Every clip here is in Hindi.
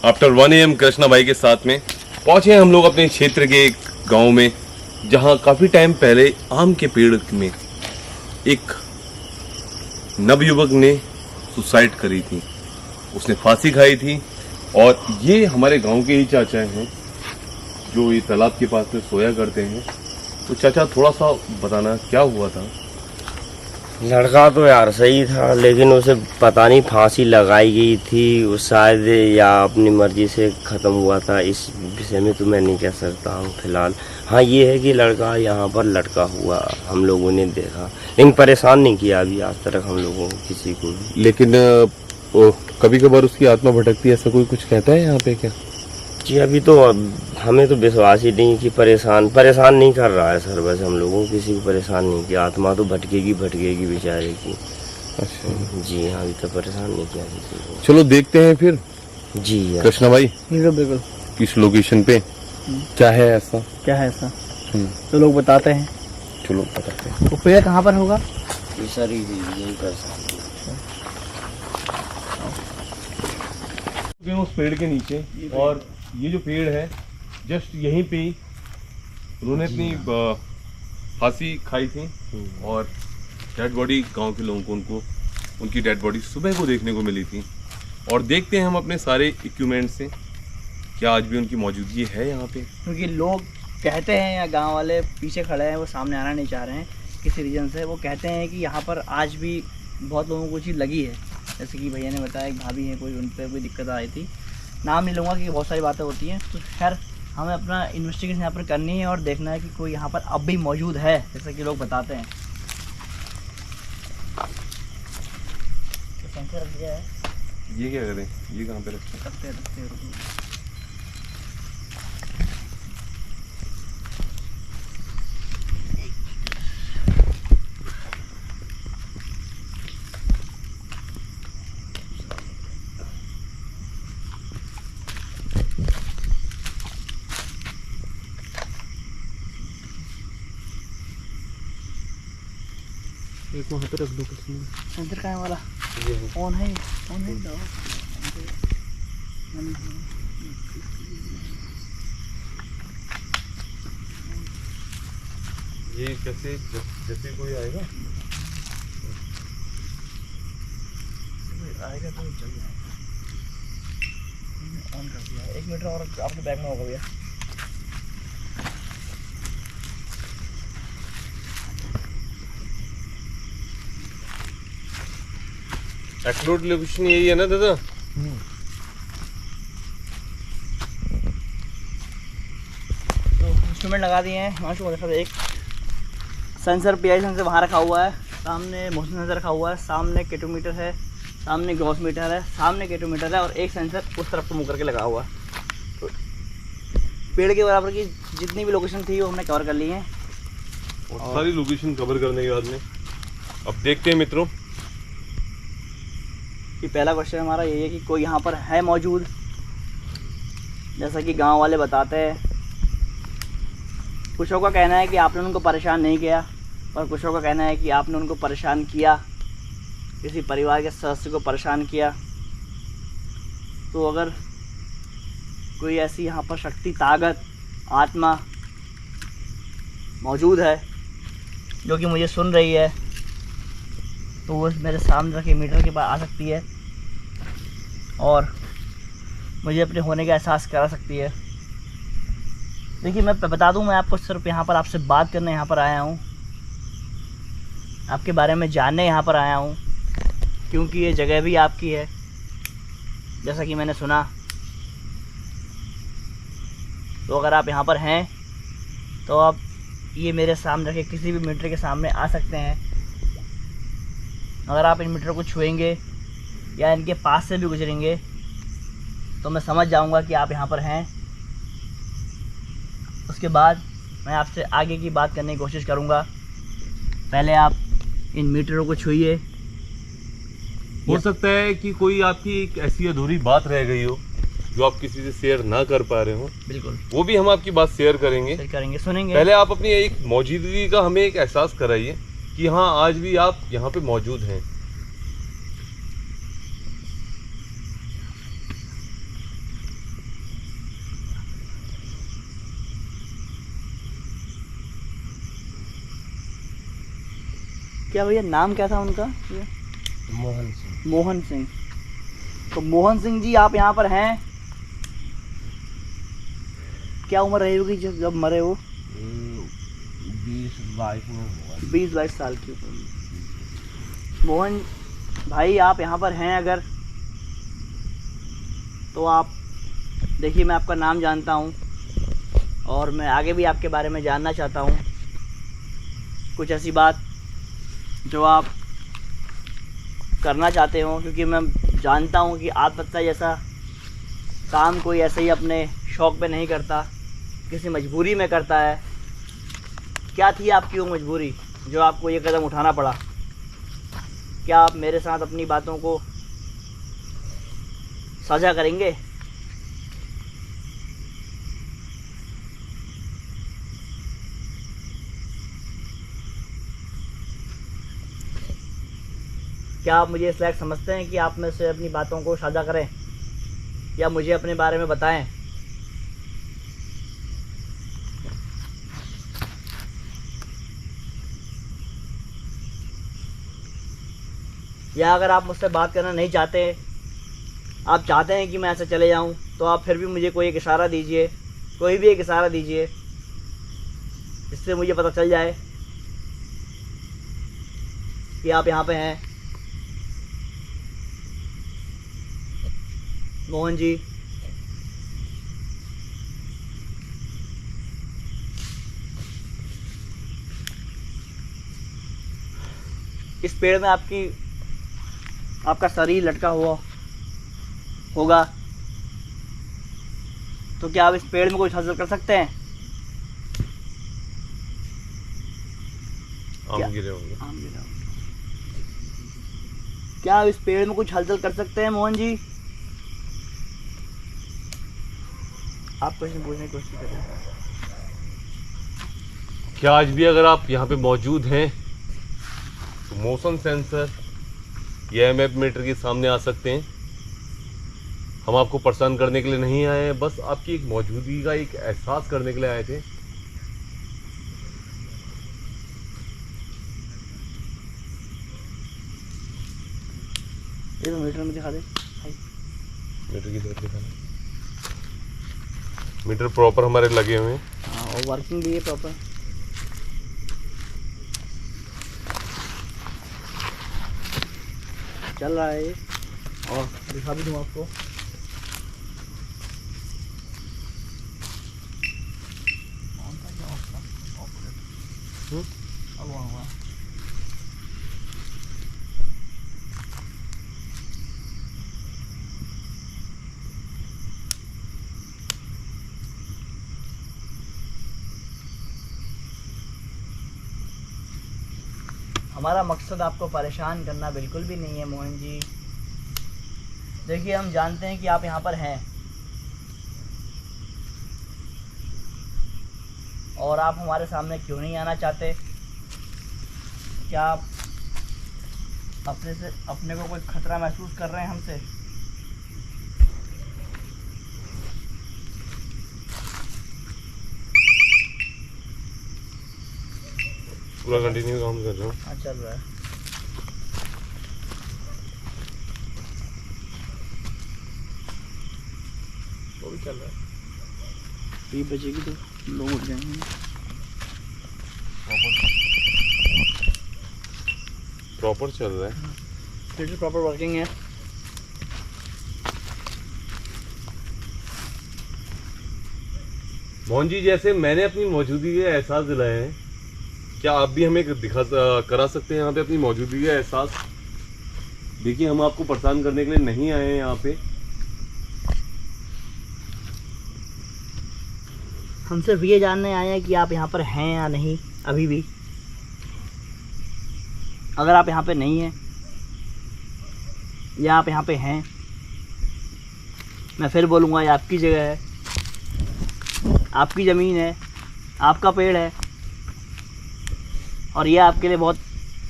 आफ्टर 1 AM कृष्णा भाई के साथ में पहुंचे हम लोग अपने क्षेत्र के एक गांव में, जहां काफ़ी टाइम पहले आम के पेड़ में एक नवयुवक ने सुसाइड करी थी, उसने फांसी खाई थी। और ये हमारे गांव के ही चाचा हैं जो ये तालाब के पास में सोया करते हैं। तो चाचा थोड़ा सा बताना क्या हुआ था। लड़का तो यार सही था, लेकिन उसे पता नहीं फांसी लगाई गई थी वो शायद, या अपनी मर्जी से ख़त्म हुआ था। इस विषय में तो मैं नहीं कह सकता हूँ फिलहाल। हाँ ये है कि लड़का यहाँ पर लटका हुआ हम लोगों ने देखा, लेकिन परेशान नहीं किया अभी आज तक हम लोगों को किसी को भी। लेकिन कभी कभार उसकी आत्मा भटकती है, ऐसा कोई कुछ कहता है यहाँ पे क्या? जी अभी तो हमें तो विश्वास ही नहीं कि परेशान नहीं कर रहा है सर। बस हम लोगों को किसी को परेशान नहीं किया, आत्मा तो भटकेगी बेचारे की। अच्छा जी हाँ, अभी तो परेशान नहीं किया किसी को। चलो देखते हैं फिर। जी कृष्णा भाई बिल्कुल किस लोकेशन पे क्या है ऐसा? तो लोग बताते हैं। चलो बताते हैं। वो पेड़ कहाँ पर होगा? ये सारी यही कर सकते हैं उस पेड़ के नीचे, और ये जो पेड़ है जस्ट यहीं पे ही उन्होंने अपनी फांसी खाई थी। और डेड बॉडी गांव के लोगों को उनकी डेड बॉडी सुबह को देखने को मिली थी। और देखते हैं हम अपने सारे इक्विपमेंट से क्या आज भी उनकी मौजूदगी है यहाँ पे। क्योंकि लोग कहते हैं, या गांव वाले पीछे खड़े हैं, वो सामने आना नहीं चाह रहे हैं किसी रीजन से। वो कहते हैं कि यहाँ पर आज भी बहुत लोगों को चीज़ लगी है। जैसे कि भैया ने बताया एक भाभी है कोई, उन पर कोई दिक्कत आई थी। नाम नहीं लूँगा कि बहुत सारी बातें होती हैं। तो खैर हमें अपना इन्वेस्टिगेशन यहाँ पर करनी है और देखना है कि कोई यहाँ पर अब भी मौजूद है जैसा कि लोग बताते हैं। तो सेंसर रख दिया है। ये क्या करें, ये कहाँ पे रखते हैं? एक वहाँ पे रख दो। सेंसर कहाँ है वाला? ऑन है, ऑन है। ये कैसे जैसे कोई आएगा तो चल जाएगा। ऑन कर दिया। 1 मीटर और आपके बैग में होगा भैया। एक्सप्लोड लोकेशन यही है ना दादा? तो इंस्ट्रूमेंट लगा दिए हैं हिमांशु को। एक सेंसर PI सेंसर वहाँ रखा हुआ है, सामने मोशन सेंसर रखा हुआ है, सामने केटोमीटर है, सामने ग्रॉस मीटर है, सामने केटोमीटर है, और एक सेंसर उस तरफ को मुँह करके लगा हुआ है। तो पेड़ के बराबर की जितनी भी लोकेशन थी वो हमने कवर कर ली है। और सारी लोकेशन कवर करने के बाद में अब देखते हैं मित्रों कि पहला क्वेश्चन हमारा यही है कि कोई यहाँ पर है मौजूद, जैसा कि गांव वाले बताते हैं। कुछों का कहना है कि आपने उनको परेशान नहीं किया, और कुछों का कहना है कि आपने उनको परेशान किया, किसी परिवार के सदस्य को परेशान किया। तो अगर कोई ऐसी यहाँ पर शक्ति, ताकत, आत्मा मौजूद है जो कि मुझे सुन रही है, तो वो मेरे सामने रखे मीटर के पास आ सकती है और मुझे अपने होने का एहसास करा सकती है। देखिए मैं बता दूं, मैं आपको सिर्फ यहाँ पर आपसे बात करने यहाँ पर आया हूँ, आपके बारे में जानने यहाँ पर आया हूँ, क्योंकि ये जगह भी आपकी है जैसा कि मैंने सुना। तो अगर आप यहाँ पर हैं तो आप ये मेरे सामने रखे किसी भी मीटर के सामने आ सकते हैं। अगर आप इन मीटर को छुएंगे या इनके पास से भी गुजरेंगे तो मैं समझ जाऊंगा कि आप यहाँ पर हैं। उसके बाद मैं आपसे आगे की बात करने की कोशिश करूंगा। पहले आप इन मीटरों को छुइए। हो सकता है कि कोई आपकी एक ऐसी अधूरी बात रह गई हो जो आप किसी से शेयर ना कर पा रहे हो। बिल्कुल, वो भी हम आपकी बात शेयर करेंगे, सुनेंगे। पहले आप अपनी एक मौजूदगी का हमें एक एहसास कराइए कि हाँ आज भी आप यहाँ पे मौजूद हैं। क्या भैया नाम क्या था उनका? मोहन सिंह। मोहन सिंह। तो मोहन सिंह जी आप यहाँ पर हैं, क्या उम्र रही होगी जब मरे वो? 20-22 में हुआ। 20-22 साल की उम्र। मोहन भाई आप यहाँ पर हैं अगर, तो आप देखिए, मैं आपका नाम जानता हूँ और मैं आगे भी आपके बारे में जानना चाहता हूँ। कुछ ऐसी बात जो आप करना चाहते हो, क्योंकि मैं जानता हूँ कि आत्महत्या जैसा काम कोई ऐसे ही अपने शौक़ पे नहीं करता, किसी मजबूरी में करता है। क्या थी आपकी वो मजबूरी जो आपको ये कदम उठाना पड़ा? क्या आप मेरे साथ अपनी बातों को साझा करेंगे? क्या आप मुझे इस लायक समझते हैं कि आप में से अपनी बातों को साझा करें या मुझे अपने बारे में बताएं? या अगर आप मुझसे बात करना नहीं चाहते, आप चाहते हैं कि मैं ऐसे चले जाऊं, तो आप फिर भी मुझे कोई एक इशारा दीजिए, कोई भी एक इशारा दीजिए जिससे मुझे पता चल जाए कि आप यहाँ पे हैं। मोहन जी, इस पेड़ में आपका शरीर लटका हुआ होगा, तो क्या आप इस पेड़ में कुछ हासिल कर सकते हैं? आम गिरे होंगे। आम गिरा होगा। क्या आप इस पेड़ में कुछ हलचल कर सकते हैं मोहन जी? आप कुछ नहीं पूछने की कोशिश करें। क्या आज भी अगर आप यहाँ पे मौजूद हैं तो मोशन सेंसर या एमएफ मीटर के सामने आ सकते हैं। हम आपको परेशान करने के लिए नहीं आए हैं, बस आपकी एक मौजूदगी का एक एहसास करने के लिए आए थे। ये तो मीटर में दिखा दे। मीटर की तरफ दिखाना। मीटर प्रॉपर हमारे लगे हुए हैं। हाँ, और वर्किंग भी है प्रॉपर। चल रहा है ये, और दिखा भी दूँ आपको। अब हुआ हमारा मकसद आपको परेशान करना बिल्कुल भी नहीं है मोहन जी। देखिए, हम जानते हैं कि आप यहाँ पर हैं और आप हमारे सामने क्यों नहीं आना चाहते। क्या आप अपने को कोई खतरा महसूस कर रहे हैं हमसे? पूरा कंटिन्यू काम कर रहा हूँ। हाँ, चल रहा है। वो भी चल रहा है। 3 बजेगी तो लोग उठ जाएंगे। प्रॉपर चल रहा है। फिल्टर प्रॉपर वर्किंग है। मोहन जी, जैसे मैंने अपनी मौजूदगी का एहसास दिलाया है, क्या आप भी हमें करा सकते हैं यहाँ पे अपनी मौजूदगी का एहसास? देखिए, हम आपको परेशान करने के लिए नहीं आए हैं यहाँ पे। हम सिर्फ ये जानने आए हैं कि आप यहाँ पर हैं या नहीं अभी भी। अगर आप यहाँ पे नहीं हैं या आप यहाँ पे हैं, मैं फिर बोलूँगा ये आपकी जगह है, आपकी ज़मीन है, आपका पेड़ है, और ये आपके लिए बहुत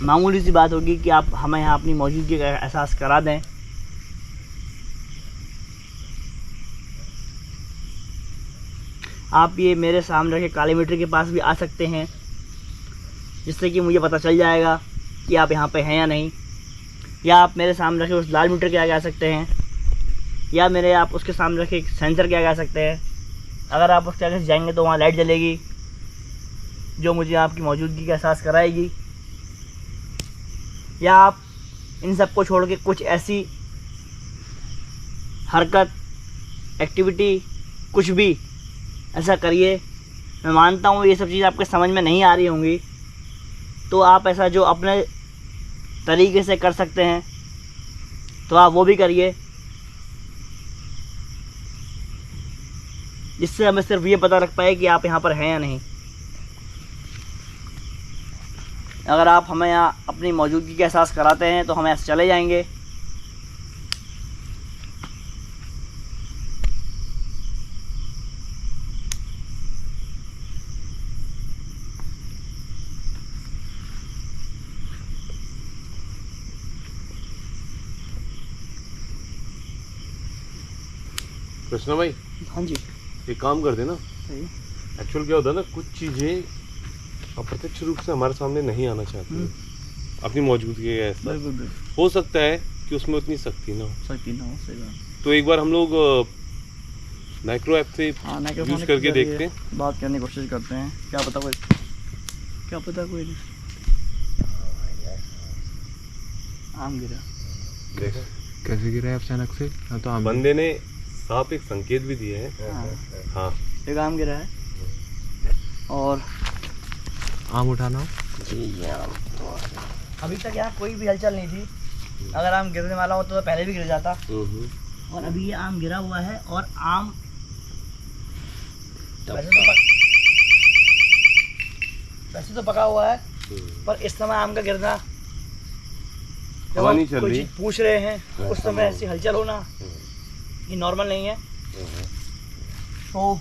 मामूली सी बात होगी कि आप हमें यहाँ अपनी मौजूदगी का एहसास करा दें। आप ये मेरे सामने रखे काले मीटर के पास भी आ सकते हैं, जिससे कि मुझे पता चल जाएगा कि आप यहाँ पे हैं या नहीं, या आप मेरे सामने रखे उस लाल मीटर के आगे आ सकते हैं, या मेरे आप उसके सामने रखे सेंसर के आगे आ सकते हैं। अगर आप उसके आगे से जाएंगे तो वहाँ लाइट जलेगी जो मुझे आपकी मौजूदगी का एहसास कराएगी। या आप इन सब को छोड़ के कुछ ऐसी हरकत, एक्टिविटी, कुछ भी ऐसा करिए। मैं मानता हूँ ये सब चीज़ आपके समझ में नहीं आ रही होंगी, तो आप ऐसा जो अपने तरीके से कर सकते हैं तो आप वो भी करिए, जिससे हमें सिर्फ ये पता लग पाए कि आप यहाँ पर हैं या नहीं। अगर आप हमें यहाँ अपनी मौजूदगी का एहसास कराते हैं तो हम ऐसे चले जाएंगे। कृष्णा भाई, हाँ जी, एक काम करते ना, सही। एक्चुअल क्या होता है ना, कुछ चीज़ें अप्रत्यक्ष रूप से हमारे सामने नहीं आना चाहती हैं। अपनी मौजूदगी का एहसास बिल्कुल बिल्कुल हो सकता है कि उसमें उतनी सख्ती ना हो। सकती ना हो, सही बात। तो एक बार हम लोग माइक्रो ऐप से हाँ, यूज़ करके देखते हैं, बात करने की कोशिश करते हैं। क्या पता कोई नहीं। आम गिरा, देखा कैसे गिरा है अचानक से? हाँ तो आम बंदे ने साफ एक संकेत भी दिए हैं। हाँ, हाँ, एक आम गिरा है। और आम उठाना हो? अभी तक यहाँ कोई भी हलचल नहीं थी। अगर आम गिरने वाला होता तो पहले भी गिर जाता। और अभी ये आम गिरा हुआ है और आम वैसे तो पका हुआ है, पर इस समय आम का गिरना, जब हवा हम नहीं चल कोई रही। चीज़ पूछ रहे हैं उस समय ऐसी हलचल होना ये नॉर्मल नहीं है। तो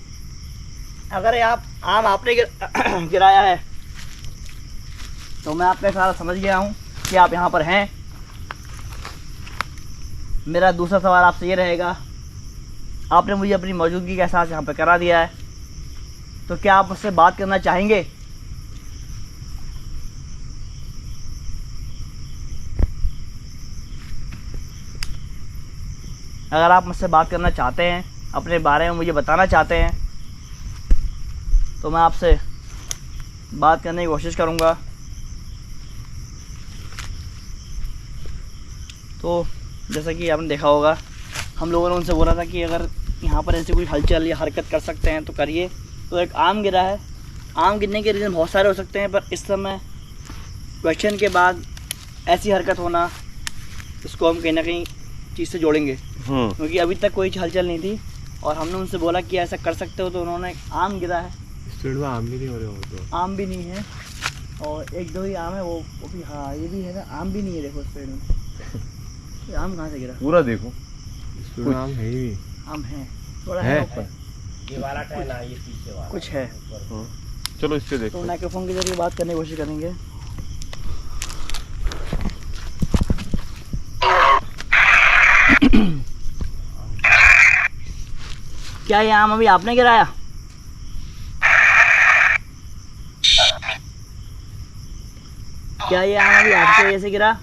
अगर आप आम आपने गिराया है तो मैं आपका सारा समझ गया हूँ कि आप यहाँ पर हैं। मेरा दूसरा सवाल आपसे ये रहेगा, आपने मुझे अपनी मौजूदगी का एहसास यहाँ पर करा दिया है, तो क्या आप मुझसे बात करना चाहेंगे? अगर आप मुझसे बात करना चाहते हैं, अपने बारे में मुझे बताना चाहते हैं, तो मैं आपसे बात करने की कोशिश करूँगा। तो जैसा कि आपने देखा होगा, हम लोगों ने उनसे बोला था कि अगर यहाँ पर ऐसी कोई हलचल या हरकत कर सकते हैं तो करिए। तो एक आम गिरा है। आम गिरने के रीज़न बहुत सारे हो सकते हैं, पर इस समय क्वेश्चन के बाद ऐसी हरकत होना, इसको हम कहीं ना कहीं चीज़ से जोड़ेंगे, क्योंकि अभी तक कोई हलचल नहीं थी और हमने उनसे बोला कि ऐसा कर सकते हो, तो उन्होंने आम गिरा है। इस पेड़ में आम भी नहीं हो रहे हो तो? आम भी नहीं है और एक दो ही आम है, वो भी, हाँ ये भी है ना, आम भी नहीं है। देखो इस पेड़ में ये आम कहाँ से गिरा? पूरा देखो, इस पेड़ में आम है ही नहीं। आम है, थोड़ा है। है ऊपर, ये वाला टहना, ये पीछे वाला कुछ है। चलो इससे तो देखो। माइक्रोफोन के जरिए बात करने की कोशिश करेंगे। क्या ये आम अभी आपने गिराया? क्या ये आम अभी आपकी वजह से गिरा?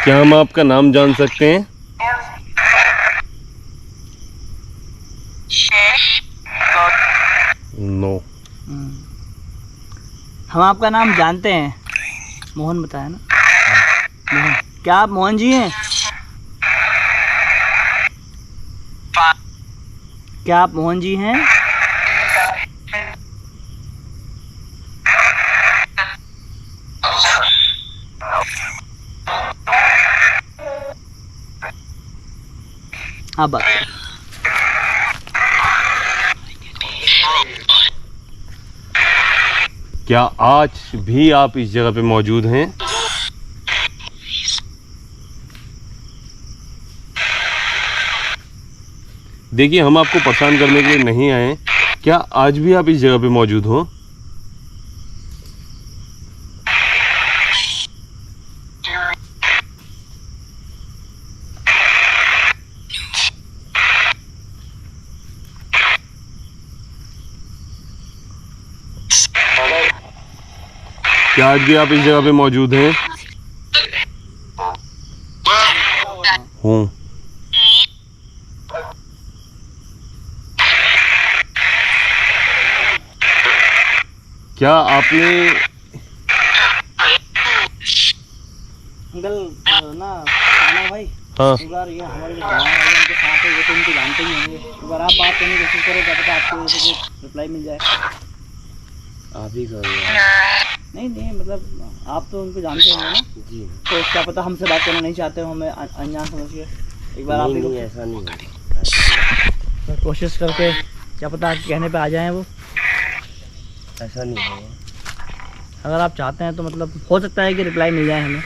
क्या हम आपका नाम जान सकते हैं? नो। हम आपका नाम जानते हैं, मोहन बताया ना? मोहन, क्या आप मोहन जी हैं? क्या आप मोहन जी हैं? हाँ, बात क्या आज भी आप इस जगह पे मौजूद हैं? देखिए, हम आपको परेशान करने के लिए नहीं आए हैं। क्या आज भी आप इस जगह पे मौजूद हो? क्या आज भी आप इस जगह पे मौजूद हैं? हूँ। क्या आपने अंकल ना खाना भाई, हाँ एक बार ये हमारे जो गाँव वाले उनके साथ है, वो तो उनको जानते ही होंगे, एक बार आप बात करने की कोशिश करो, क्या पता आपको जैसे रिप्लाई मिल जाए। आप ही करो। नहीं नहीं, मतलब आप तो उनको जानते होंगे ना, जी तो क्या पता हमसे बात करना नहीं चाहते हो, हमें अनजान समझिए। एक बार आप नहीं, ही नहीं ऐसा नहीं होगा। कोशिश करके, क्या पता आपके कहने पे आ जाएं वो। ऐसा नहीं होगा। अगर आप चाहते हैं तो मतलब हो सकता है कि रिप्लाई मिल जाए हमें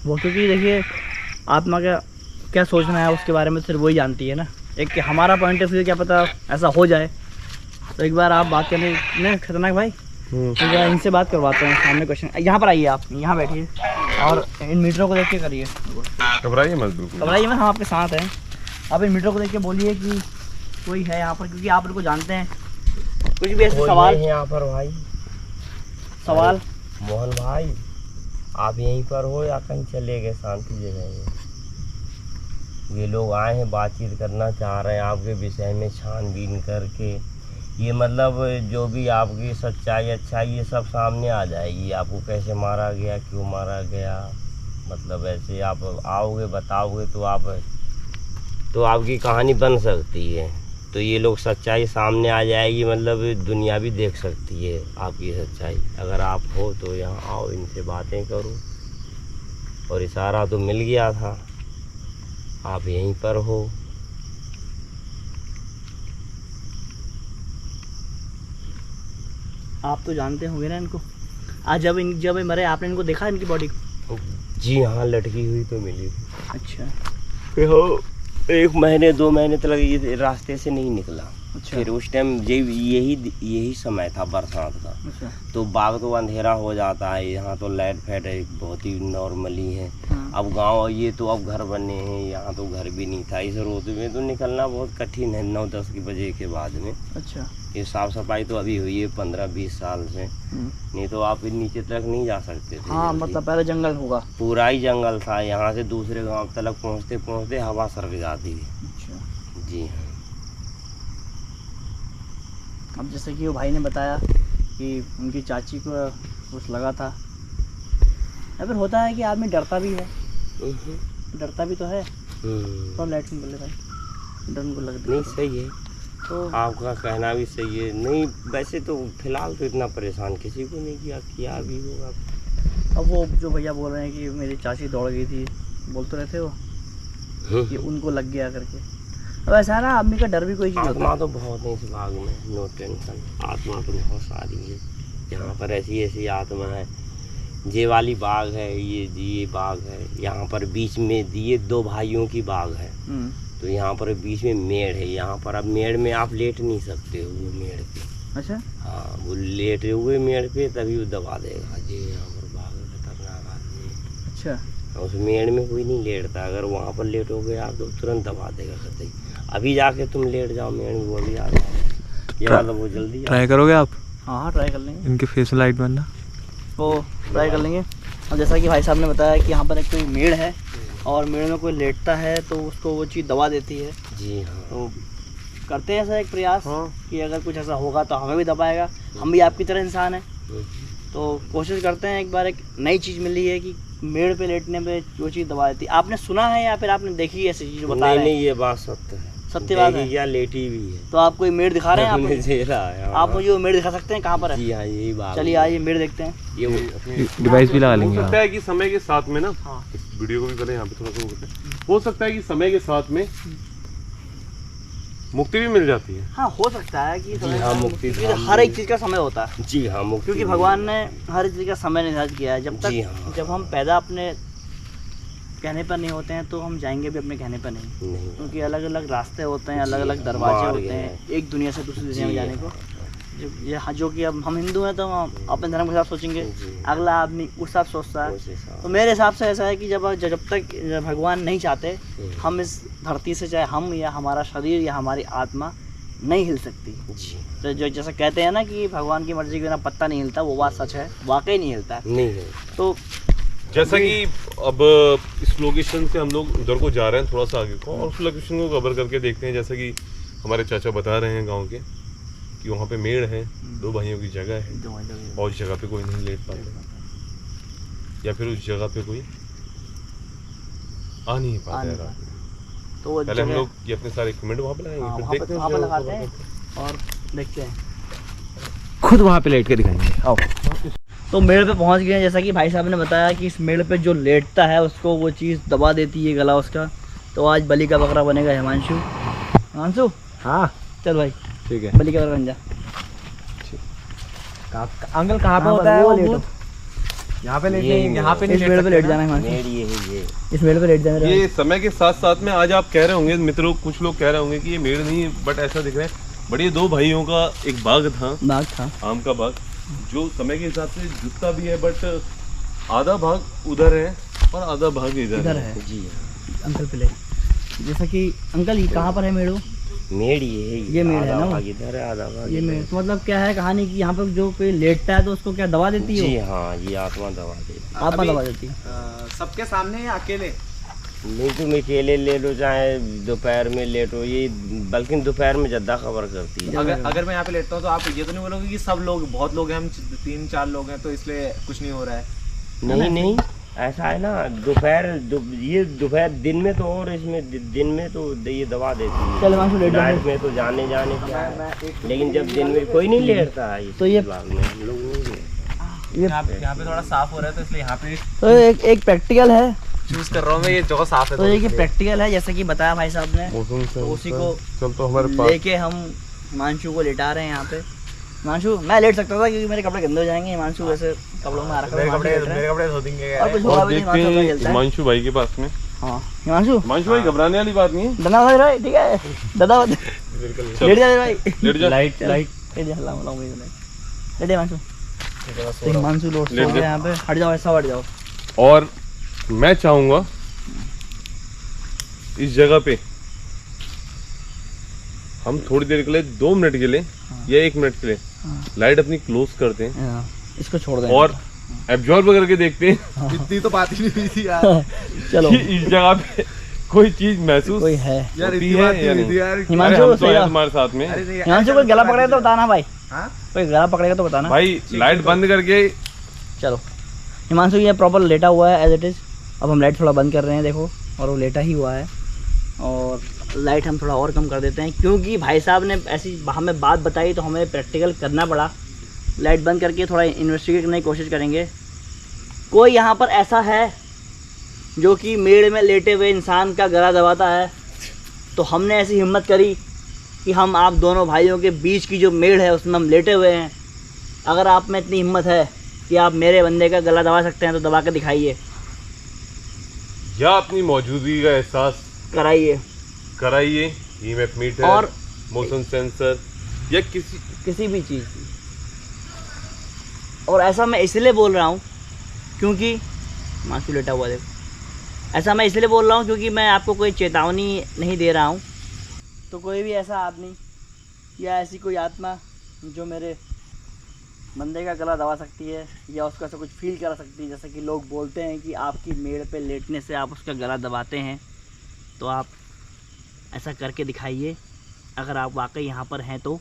वो, क्योंकि देखिए आत्मा का क्या सोचना है उसके बारे में सिर्फ वही जानती है ना। एक कि हमारा पॉइंट ऑफ व्यू क्या पता ऐसा हो जाए, तो एक बार आप बात करने नहीं खतरनाक भाई, एक बार इनसे बात करवाते हैं। सामने क्वेश्चन, यहाँ पर आइए, आप यहाँ बैठिए और इन मीटरों को देख के करिए। घबराइए मत, बिल्कुल घबराइए मत, हम आपके साथ हैं। आप इन मीटरों को देख के बोलिए कि कोई है यहाँ पर, क्योंकि आप इनको जानते हैं। कुछ भी ऐसे सवाल यहाँ पर भाई, सवाल मोहन भाई आप यहीं पर हो या कहीं चले गए शांति जगह में? ये लोग आए हैं, बातचीत करना चाह रहे हैं आपके विषय में, छानबीन करके ये मतलब जो भी आपकी सच्चाई अच्छाई ये सब सामने आ जाएगी। आपको कैसे मारा गया, क्यों मारा गया, मतलब ऐसे आप आओगे बताओगे तो आपकी कहानी बन सकती है। तो ये लोग सच्चाई सामने आ जाएगी, मतलब दुनिया भी देख सकती है आपकी सच्चाई। अगर आप हो तो यहाँ आओ, इनसे बातें करो। और इशारा तो मिल गया था, आप यहीं पर हो। आप तो जानते होंगे ना इनको। आज जब ये मरे आपने इनको देखा, इनकी बॉडी को? जी हाँ, लटकी हुई तो मिली थी। अच्छा फिर हो 1 महीने 2 महीने तक ये रास्ते से नहीं निकला। अच्छा फिर उस टाइम यही समय था बरसात का, अच्छा। तो बाग तो अंधेरा हो जाता है। यहाँ तो लाइट फैट है बहुत ही नॉर्मली है। हाँ। अब गांव ये तो अब घर बने हैं, यहाँ तो घर भी नहीं था। इस रोड में तो निकलना बहुत कठिन है 9-10 बजे के बाद में। अच्छा। ये साफ सफाई तो अभी हुई है 15-20 साल से, नहीं तो आप नीचे तक नहीं जा सकते थे। हाँ, जल्दी। मतलब पहले जंगल होगा। पूरा ही जंगल था, यहाँ से दूसरे गांव तक पहुँचते पहुँचते हवा सरक जाती थी। अच्छा। जी हाँ। अब जैसे कि वो भाई ने बताया कि उनकी चाची को कुछ लगा था, या फिर होता है कि आदमी डरता भी है, डरता भी तो है। तो लाइट में बोले भाई, डर उनको लगता नहीं सही है, तो आपका कहना भी सही है। नहीं वैसे तो फिलहाल तो इतना परेशान किसी को नहीं किया भी होगा। अब वो जो भैया बोल रहे हैं कि मेरी चाची दौड़ गई थी, बोल तो रहे थे वो कि उनको लग गया करके। अब ऐसा है ना, आदमी का डर भी कोई चीज़ होता आत्मा है। तो बहुत है इस बाग में, नो टेंशन। आत्मा तो बहुत सारी है यहाँ पर, ऐसी आत्मा है। ये वाली बाग है, ये बाग है। यहाँ पर बीच में ये 2 भाइयों की बाग है, तो यहाँ पर बीच में मेड़ है। यहाँ पर अब मेड़ में आप लेट नहीं सकते हो, वो मेड़ पे। अच्छा। हाँ, वो लेटे हुए मेड़ पे तभी वो दबा देगा। जी यहाँ पर बाग खतरनाक आदमी है। अच्छा। उस मेड़ में कोई नहीं लेटता, अगर वहाँ पर लेटोगे आप तो तुरंत दबा देगा कतई। अभी जाके तुम लेट जाओ मेड़ में, वो भी आ जाओ, या तो वो जल्दी ट्राई करोगे आप? हाँ ट्राई कर लेंगे, इनके फेस में लाइट बनना वो ट्राई कर लेंगे। और जैसा कि भाई साहब ने बताया कि यहाँ पर एक कोई मेड़ है, और मेड़ में कोई लेटता है तो उसको वो चीज़ दबा देती है। जी हाँ। तो करते हैं ऐसा एक प्रयास कि अगर कुछ ऐसा होगा तो हमें भी दबाएगा। हम भी आपकी तरह इंसान हैं, तो कोशिश करते हैं। एक बार एक नई चीज़ मिली है कि मेड़ पे लेटने पे जो चीज़ दबा देती है। आपने सुना है या फिर आपने देखी है ऐसी चीज़? बता रहे हैं नहीं, ये बात सत्य है, सत्य बात है। या लेटी भी है। तो आप कोई मेड़ दिखा रहे हैं? हमने झेला है। आप मुझे वो मेड़ दिखा सकते हैं? कहाँ पर है? जी हाँ, यही बात। चलिए आइए मेड़ देखते हैं। ये डिवाइस भी लगा हो लेंगे सकता है कि समय के साथ में ना, हाँ। इस वीडियो को भी करें यहाँ पे थोड़ा सा करते हैं। हो सकता है कि समय के साथ में मुक्ति भी मिल जाती है। हाँ, हो सकता है कि समय हाँ, का- मुक्ति क्योंकि धाम हर एक चीज़ का समय होता है। जी हाँ, मुक्ति क्योंकि भगवान ने हर चीज़ का समय निर्धारित किया है। जब जी तक हाँ। जब हम पैदा अपने कहने पर नहीं होते हैं तो हम जाएंगे भी अपने कहने पर नहीं, नहीं। क्योंकि अलग अलग रास्ते होते हैं, अलग जी अलग हाँ, दरवाजे मार्ग होते हैं है। एक दुनिया से दूसरी दुनिया में जी जाने को। हाँ। जो कि अब हम हिंदू हैं तो हम अपने धर्म के साथ सोचेंगे, जी। अगला आदमी उस हिसाब से सोचता है। उस हिसाब तो मेरे हिसाब से ऐसा है कि जब तक भगवान नहीं चाहते, हम इस धरती से, चाहे हम या हमारा शरीर या हमारी आत्मा नहीं हिल सकती। जी तो जो जैसा कहते हैं ना कि भगवान की मर्जी के बिना पत्ता नहीं हिलता, वो बात सच है, वाकई नहीं हिलता है। नहीं है। तो जैसा कि अब इस लोकेशन से हम लोग उधर को जा रहे हैं थोड़ा सा आगे को, और उस लोकेशन को कवर करके देखते हैं। जैसा कि हमारे चाचा बता रहे हैं गांव के कि वहाँ पे मेड़ है, 2 भाइयों की जगह है, और उस जगह पे कोई नहीं लेट पाता, या फिर उस जगह पे कोई आ नहीं पाता है रात में। तो वो पहले हम जगह- लोग ये अपने सारे इक्विपमेंट वहाँ पे लगाएंगे, हाँ, फिर वहाँ देखते पे हैं वहाँ उस पे जगह को लगाते हैं cover करके। और देखते हैं। खुद वहाँ पे लेट के दिखाएंगे। आओ। तो मेड़ पे पहुंच गए हैं। जैसा कि भाई साहब ने बताया कि इस मेड़ पे जो लेटता है उसको वो चीज़ दबा देती है, गला उसका। तो आज बलि का बकरा बनेगा हिमांशु। हिमांशु हाँ चल भाई, ठीक है। बलि का बकरा बन जा। अंकल कहाँ पे कहाँ होता पर? है वो वो लेटो। भूत? यहाँ पे लेट ये यहाँ पे नहीं इस लेट मेड़ पे सकते लेट ना? जाना है हिमांशु, मेड़ ये है ये। इस मेड़ पे लेट जाना है। ये समय के साथ साथ में आज आप कह रहे होंगे मित्रों, कुछ लोग कह रहे होंगे कि ये मेड़ नहीं है, बट ऐसा दिख रहा है बड़े 2 भाइयों का एक बाग था, बाग था। आम का बाग, जो समय के हिसाब से जुटता भी है, बट आधा भाग उधर है और आधा भाग इधर इधर है जी अंकल पे ले। जैसा कि अंकल ये कहाँ पर है मेड़ो? मेड़ ये है ये मेड़ है आधा ना वो? भाग इधर है, आधा भाग ये इधर मेड़ है। तो मतलब क्या है कहानी कि यहाँ पर जो कोई लेटता है तो उसको क्या दबा देती है जी वो? हाँ, ये आत्मा दबा दे। आत्मा दबा देती है। सबके सामने या अकेले? नहीं तुम अकेले लेटो चाहे दोपहर में लेटो, ये बल्कि दोपहर में ज़्यादा खबर करती है। अगर मैं यहाँ पे लेटता हूँ तो आप ये तो नहीं बोलोगे कि सब लोग, बहुत लोग हैं, हम 3-4 लोग हैं तो इसलिए कुछ नहीं हो रहा है? नहीं नहीं, ऐसा है ना, ये दोपहर दिन में तो, और इसमें दिन में तो ये दबा देती है। चल हिमांशु लेट जा। नाइट में तो जाने क्या है, लेकिन जब दिन में कोई नहीं लेटता है इस तो ये- बाग में, हम लोग नहीं लेटते। ये यहाँ पे थोड़ा साफ हो रहा है तो इसलिए यहाँ पे तो एक प्रैक्टिकल है। चूज कर रहा हूँ मैं, ये जगह साफ है तो ये प्रैक्टिकल है जैसे कि बताया भाई साहब ने। मौसम तो उसी को चल तो हमारे पास लेके हम हिमांशु को लेटा रहे हैं यहाँ पे। हिमांशु मैं लेट सकता था क्योंकि मेरे कपड़े गंदे हो जाएंगे। हिमांशु वैसे कपड़ों में आ रखा है, हिमांशु लेट रहा है। कपड़े धो देंगे। और कुछ और होगा भी नहीं, देखते हिमांशु अपना हैं खेलता है। हिमांशु भाई के पास में। हाँ हिमांशु, हिमांशु भाई घबराने वाली बात नहीं है, डना भाई भाई ठीक है, दादा चल, लेट जा भाई, लेट जा। लाइट लेट जा, लाऊं भाई लेट हिमांशु। तो हिमांशु लोट सो लेट जा। गया यहाँ पे। हट जाओ, ऐसा हट जाओ। और मैं चाहूंगा इस जगह पे हम थोड़ी देर के लिए 2 मिनट के लिए या 1 मिनट के लिए लाइट अपनी क्लोज करते हैं हाँ, इसको छोड़ दें और एब्जॉर्ब करके देखते हैं इतनी तो बात ही नहीं हुई थी यार। चलो कि इस जगह पे कोई चीज महसूस कोई है। यार होती इतनी है बात या नहीं हुई नहीं? थी यार। अरे हिमांशु हम तो सही हैं है। तुम्हारे साथ में। अरे नहीं, हिमांशु कोई गला पकड़ेगा तो बताना भाई, हाँ? कोई गला पकड़ेगा तो बताना। भाई लाइट बंद करके चलो हिमांशु ये प्रॉपर लेटा हुआ है एज इट इज़। अब हम लाइट थोड़ा बंद कर रहे हैं, देखो, और वो लेटा ही हुआ है। और लाइट हम थोड़ा और कम कर देते हैं क्योंकि भाई साहब ने ऐसी हमें बात बताई तो हमें प्रैक्टिकल करना पड़ा। लाइट बंद करके थोड़ा इन्वेस्टिगेट करने की कोशिश करेंगे। कोई यहाँ पर ऐसा है जो कि मेड़ में लेटे हुए इंसान का गला दबाता है, तो हमने ऐसी हिम्मत करी कि हम आप दोनों भाइयों के बीच की जो मेड़ है उसमें हम लेटे हुए हैं। अगर आप में इतनी हिम्मत है कि आप मेरे बंदे का गला दबा सकते हैं तो दबा के दिखाइए, या अपनी मौजूदगी का एहसास कराइए। कराइए। ईएमएफ मीटर और मोशन सेंसर या किसी भी चीज़ की। और ऐसा मैं इसलिए बोल रहा हूँ क्योंकि मासू लेटा हुआ देखो, ऐसा मैं इसलिए बोल रहा हूँ क्योंकि मैं आपको कोई चेतावनी नहीं दे रहा हूँ। तो कोई भी ऐसा आदमी या ऐसी कोई आत्मा जो मेरे बंदे का गला दबा सकती है या उसका ऐसा कुछ फील करा सकती है, जैसे कि लोग बोलते हैं कि आपकी मेड़ पे लेटने से आप उसका गला दबाते हैं, तो आप ऐसा करके दिखाइए अगर आप वाकई यहाँ पर हैं तो।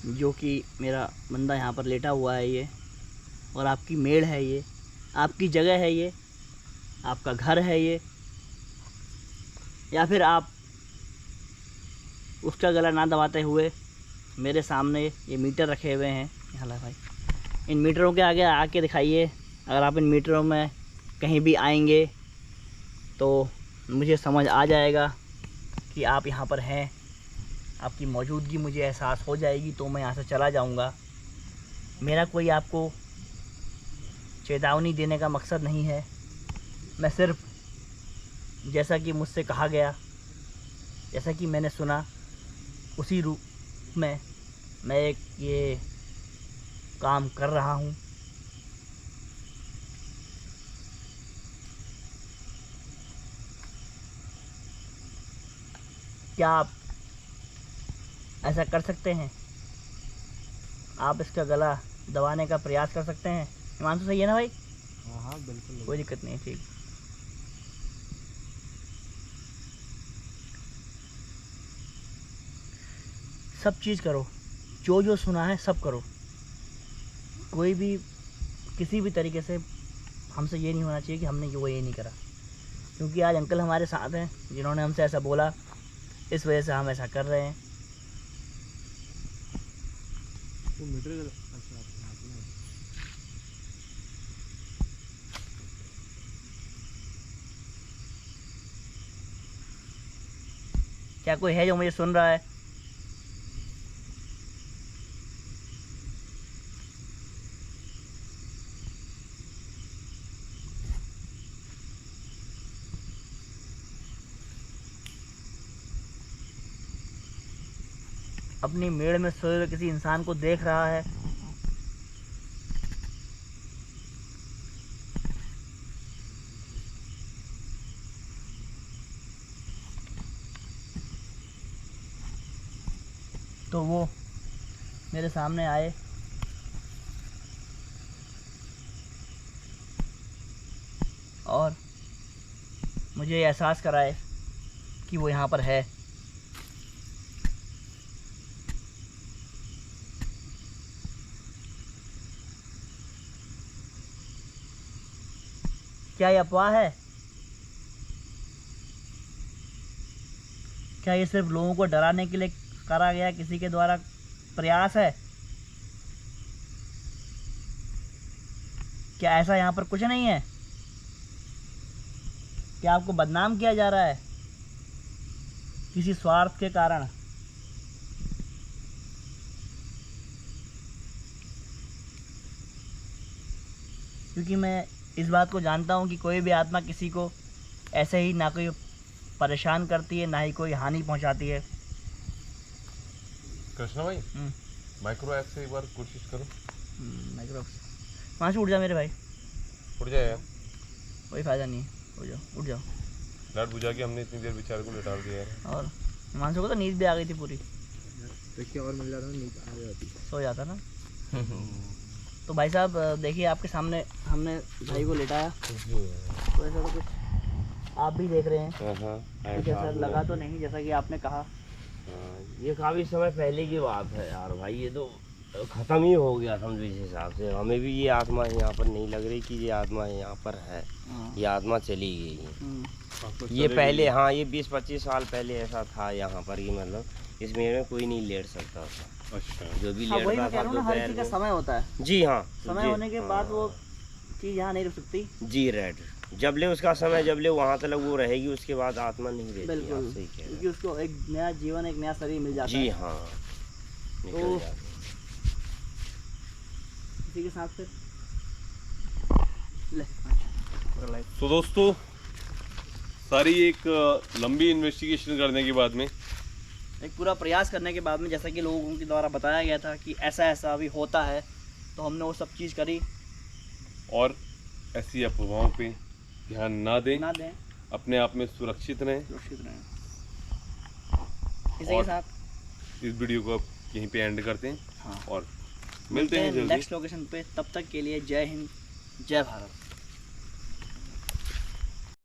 जो कि मेरा बंदा यहाँ पर लेटा हुआ है ये, और आपकी मेड़ है ये, आपकी जगह है ये, आपका घर है ये, या फिर आप उसका गला ना दबाते हुए मेरे सामने ये मीटर रखे हुए हैं, यहाँ ला भाई, इन मीटरों के आगे आके दिखाइए। अगर आप इन मीटरों में कहीं भी आएंगे तो मुझे समझ आ जाएगा कि आप यहाँ पर हैं, आपकी मौजूदगी मुझे एहसास हो जाएगी, तो मैं यहाँ से चला जाऊँगा। मेरा कोई आपको चेतावनी देने का मकसद नहीं है, मैं सिर्फ जैसा कि मुझसे कहा गया, जैसा कि मैंने सुना, उसी रूप में मैं एक ये काम कर रहा हूँ। क्या आप ऐसा कर सकते हैं, आप इसका गला दबाने का प्रयास कर सकते हैं। हिमांशु सही है ना भाई? हाँ हाँ बिल्कुल। कोई दिक्कत नहीं है, ठीक। सब चीज़ करो, जो जो सुना है सब करो। कोई भी किसी भी तरीके से हमसे ये नहीं होना चाहिए कि हमने ये नहीं करा, क्योंकि आज अंकल हमारे साथ हैं जिन्होंने हमसे ऐसा बोला, इस वजह से हम ऐसा कर रहे हैं। क्या कोई है जो मुझे सुन रहा है? अपनी मेड़ में सोए हुए किसी इंसान को देख रहा है। तो वो मेरे सामने आए, और मुझे ये एहसास कराए कि वो यहाँ पर है। क्या ये अफवाह है? क्या ये सिर्फ लोगों को डराने के लिए करा गया किसी के द्वारा प्रयास है? क्या ऐसा यहाँ पर कुछ नहीं है? क्या आपको बदनाम किया जा रहा है किसी स्वार्थ के कारण? क्योंकि मैं इस बात को जानता हूँ कि कोई भी आत्मा किसी को ऐसे ही ना कोई परेशान करती है, ना ही कोई हानि पहुँचाती है। कृष्णा भाई, माइक्रो ऐप से एक बार कोशिश करो। माइक्रो वहाँ से उठ जा मेरे भाई, उठ जाए यार, कोई फ़ायदा नहीं है, उठ जाओ उठ जाओ। लाइट बुझा के हमने इतनी देर बेचारे को लेटा दिया यार। और हिमांशु को तो नींद भी आ गई थी पूरी, देखिए और मिल जाता है, नींद आ जाती। सो जाता ना। तो भाई साहब देखिए, आपके सामने हमने भाई को लेटाया, तो ऐसा तो कुछ आप भी देख रहे हैं, कुछ ऐसा लगा तो नहीं जैसा कि आपने कहा? ये काफ़ी समय पहले की बात है यार भाई, ये तो ख़त्म ही हो गया समझो। इस हिसाब से हमें भी ये आत्मा यहाँ पर नहीं लग रही कि ये आत्मा यहाँ पर है। ये आत्मा चली गई है। ये पहले, हाँ, ये 20-25 साल पहले ऐसा था यहाँ पर कि मतलब इस मेड़ में कोई नहीं लेट सकता था। अच्छा, जो भी हाँ, वही लेटता मैं कह था रहा हूँ ना, हर दोपहर चीज़ का को। समय होता है। जी हाँ, समय जी, होने के बाद वो चीज़ यहाँ नहीं रुक सकती। जी रेड, जब ले उसका समय, जब ले वहाँ तक वो रहेगी, उसके बाद आत्मा नहीं रहती। बिल्कुल, आप सही कह रहे हैं। क्योंकि उसको एक नया जीवन, एक नया शरीर मिल जाता जी है। हाँ, निकल तो जाते हैं। इसी के साथ फिर ले लाइट। तो दोस्तों, सारी एक लंबी इन्वेस्टिगेशन करने के बाद में, एक पूरा प्रयास करने के बाद में, जैसा कि लोगों के द्वारा बताया गया था कि ऐसा ऐसा अभी होता है, तो हमने वो सब चीज़ करी। और ऐसी अफवाहों पे ध्यान ना दें, ना दें, अपने आप में सुरक्षित रहें। सुरक्षित रहें। इसी के और साथ इस वीडियो को अब यहीं पे एंड करते हैं। हाँ, और मिलते हैं जल्दी नेक्स्ट लोकेशन पे। तब तक के लिए जय हिंद, जय भारत।